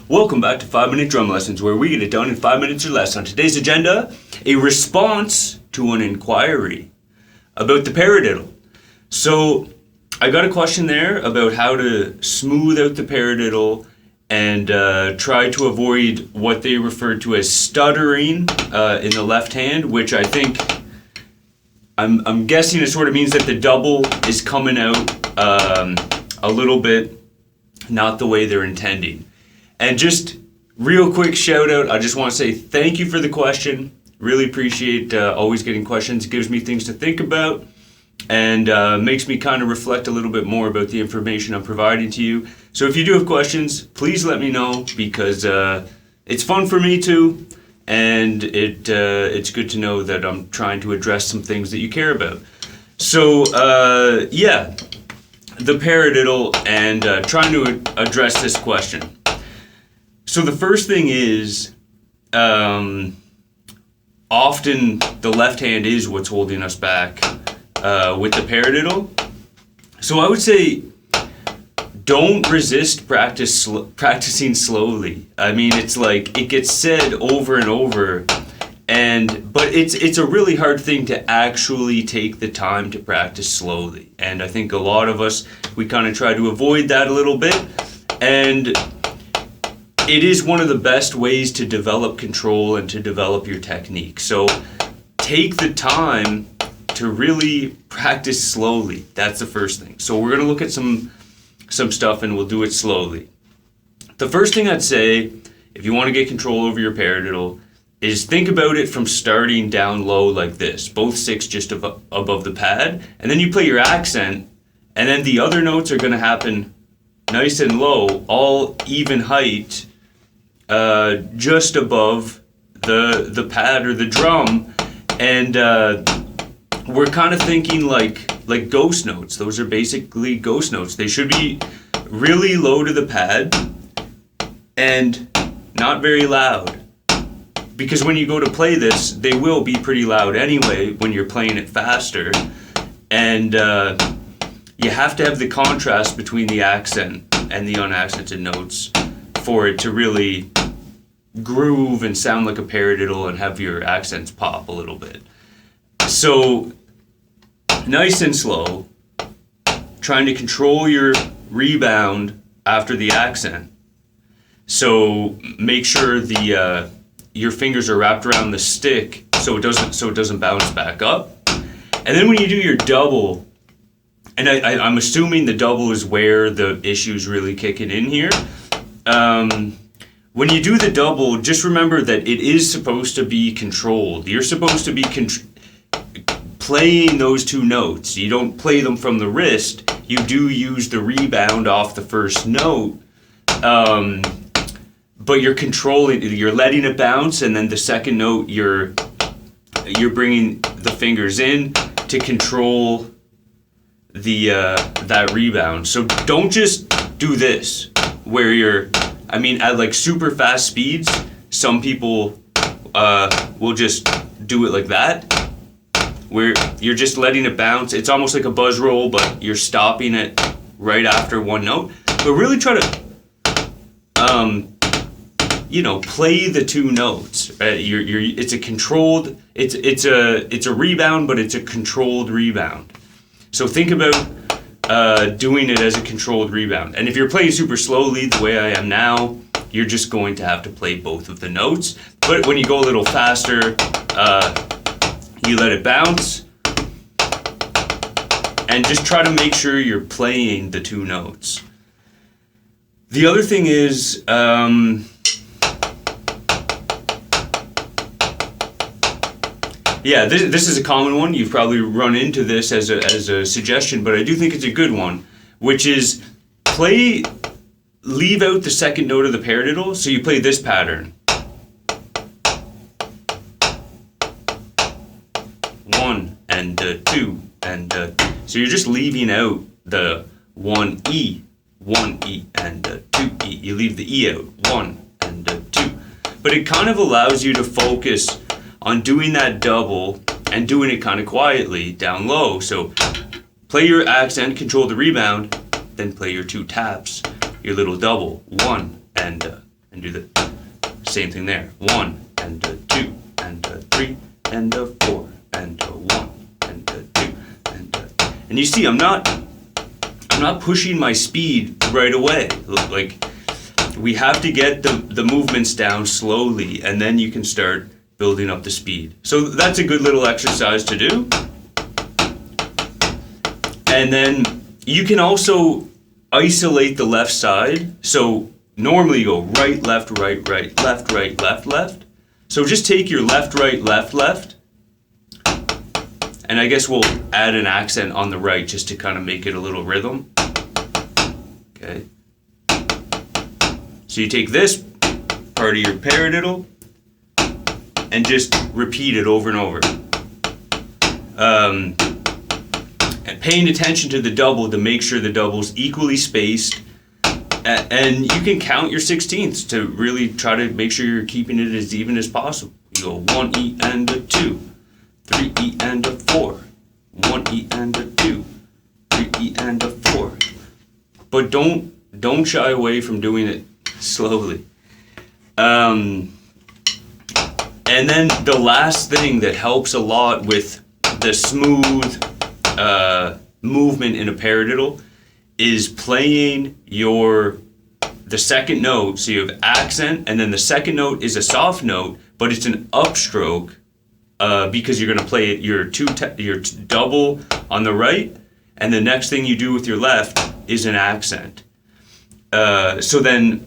Welcome back to 5-Minute Drum Lessons, where we get it done in 5 minutes or less. On today's agenda, a response to an inquiry about the paradiddle. So, I got a question there about how to smooth out the paradiddle and try to avoid what they refer to as stuttering in the left hand, which I think, I'm guessing it sort of means that the double is coming out a little bit not the way they're intending. And just real quick shout out, I just want to say thank you for the question. Really appreciate always getting questions. It gives me things to think about and makes me kind of reflect a little bit more about the information I'm providing to you. So if you do have questions, please let me know, because it's fun for me too, and it's good to know that I'm trying to address some things that you care about. So yeah, the paradiddle and trying to address this question. So the first thing is, often the left hand is what's holding us back with the paradiddle. So I would say, don't resist practicing slowly. I mean, it's like it gets said over and over, but it's a really hard thing to actually take the time to practice slowly. And I think a lot of us, we kind of try to avoid that a little bit, and it is one of the best ways to develop control and to develop your technique. So take the time to really practice slowly. That's the first thing. So we're going to look at some stuff and we'll do it slowly. The first thing I'd say, if you want to get control over your paradiddle, is think about it from starting down low like this, both six just above the pad, and then you play your accent, and then the other notes are going to happen nice and low, all even height, just above the pad or the drum, and we're kind of thinking like ghost notes. Those are basically ghost notes. They should be really low to the pad and not very loud, because when you go to play this, they will be pretty loud anyway when you're playing it faster, and you have to have the contrast between the accent and the unaccented notes for it to really groove and sound like a paradiddle and have your accents pop a little bit. So nice and slow, trying to control your rebound after the accent. So make sure your fingers are wrapped around the stick so it doesn't bounce back up. And then when you do your double, and I'm assuming the double is where the issue's really kicking in here. When you do the double, just remember that it is supposed to be controlled. You're supposed to be playing those two notes. You don't play them from the wrist. You do use the rebound off the first note, but you're controlling. You're letting it bounce, and then the second note you're bringing the fingers in to control that rebound. So don't just do this where you're, I mean, at like super fast speeds, some people will just do it like that, where you're just letting it bounce. It's almost like a buzz roll, but you're stopping it right after one note. But really try to, play the two notes. It's a controlled. It's a rebound, but it's a controlled rebound. So think about doing it as a controlled rebound. And if you're playing super slowly, the way I am now, you're just going to have to play both of the notes. But when you go a little faster, you let it bounce. And just try to make sure you're playing the two notes. The other thing is, yeah, this is a common one. You've probably run into this as a suggestion, but I do think it's a good one, which is leave out the second note of the paradiddle, so you play this pattern. 1 and 2 and so you're just leaving out the 1E, 1E and 2E. You leave the E out, 1 and 2. But it kind of allows you to focus on doing that double and doing it kind of quietly down low. So play your accent, control the rebound, then play your two taps, your little double, 1 and same thing there. 1 and a 2 and a 3 and a 4 and a 1 and a 2 and you see I'm not pushing my speed right away. Like, we have to get the movements down slowly, and then you can start building up the speed. So that's a good little exercise to do. And then you can also isolate the left side. So normally you go right, left, left, left. So just take your left, left. And I guess we'll add an accent on the right just to kind of make it a little rhythm. Okay. So you take this part of your paradiddle and just repeat it over and over. And paying attention to the double to make sure the double's equally spaced. And you can count your 16ths to really try to make sure you're keeping it as even as possible. You go 1E and a 2, 3E and a 4, 1E and a 2, 3E and a 4. But don't shy away from doing it slowly. And then the last thing that helps a lot with the smooth movement in a paradiddle is playing the second note. So you have accent, and then the second note is a soft note, but it's an upstroke because you're going to play your double on the right, and the next thing you do with your left is an accent. So then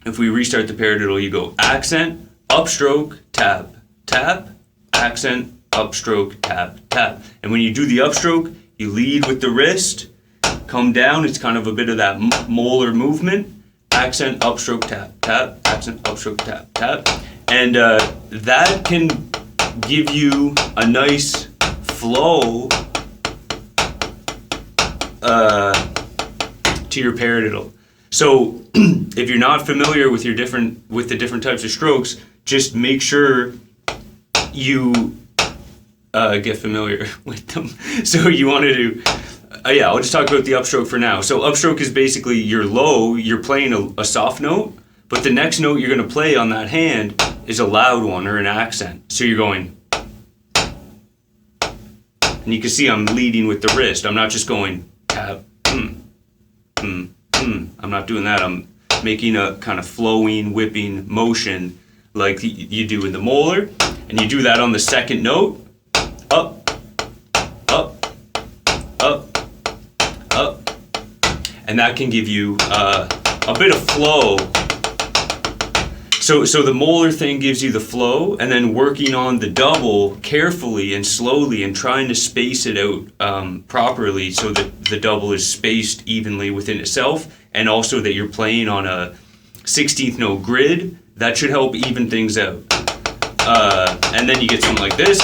if we restart the paradiddle, you go accent, upstroke, tap, tap, accent, upstroke, tap, tap. And when you do the upstroke, you lead with the wrist, come down, it's kind of a bit of that molar movement, accent, upstroke, tap, tap, accent, upstroke, tap, tap. And that can give you a nice flow to your paradiddle. So if you're not familiar with the different types of strokes, just make sure you get familiar with them. So you want to do, I'll just talk about the upstroke for now. So upstroke is basically your low, you're playing a soft note, but the next note you're going to play on that hand is a loud one or an accent. So you're going, and you can see I'm leading with the wrist. I'm not just going tap, I'm not doing that. I'm making a kind of flowing, whipping motion like you do in the molar, and you do that on the second note. Up, up, up, up, and that can give you a bit of flow. So the molar thing gives you the flow, and then working on the double carefully and slowly and trying to space it out properly so that the double is spaced evenly within itself, and also that you're playing on a 16th note grid. That should help even things out. And then you get something like this.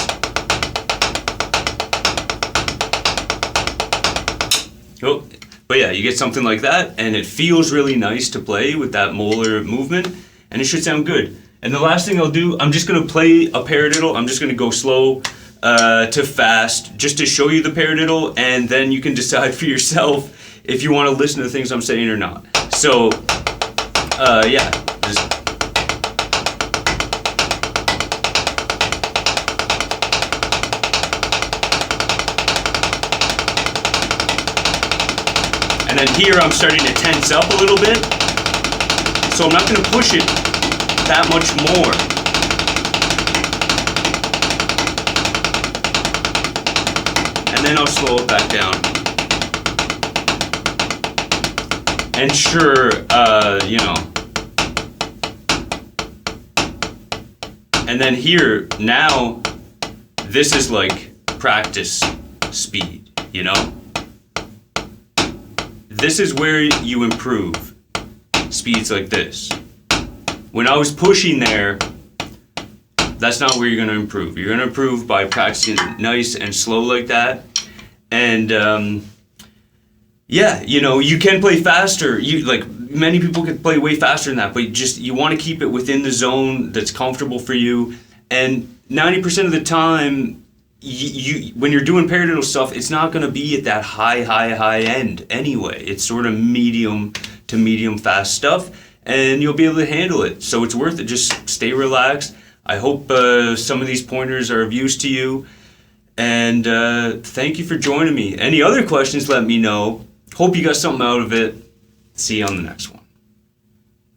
Oh, but yeah, you get something like that, and it feels really nice to play with that molar movement, and it should sound good. And the last thing I'll do, I'm just going to play a paradiddle. I'm just going to go slow to fast just to show you the paradiddle, and then you can decide for yourself if you want to listen to the things I'm saying or not. So, yeah. And then here I'm starting to tense up a little bit. So I'm not going to push it that much more. And then I'll slow it back down. And sure, you know. And then here, now, this is like practice speed, you know? This is where you improve. Speeds like this. When I was pushing there, that's not where you're going to improve. You're going to improve by practicing nice and slow like that. And yeah, you know, you can play faster. Many people can play way faster than that, but you want to keep it within the zone that's comfortable for you. And 90% of the time, when you're doing paradiddle stuff, it's not going to be at that high end anyway. It's sort of medium to medium fast stuff. and you'll be able to handle it. So it's worth it. Just stay relaxed. I hope some of these pointers are of use to you. And thank you for joining me. Any other questions, let me know. Hope you got something out of it. See you on the next one.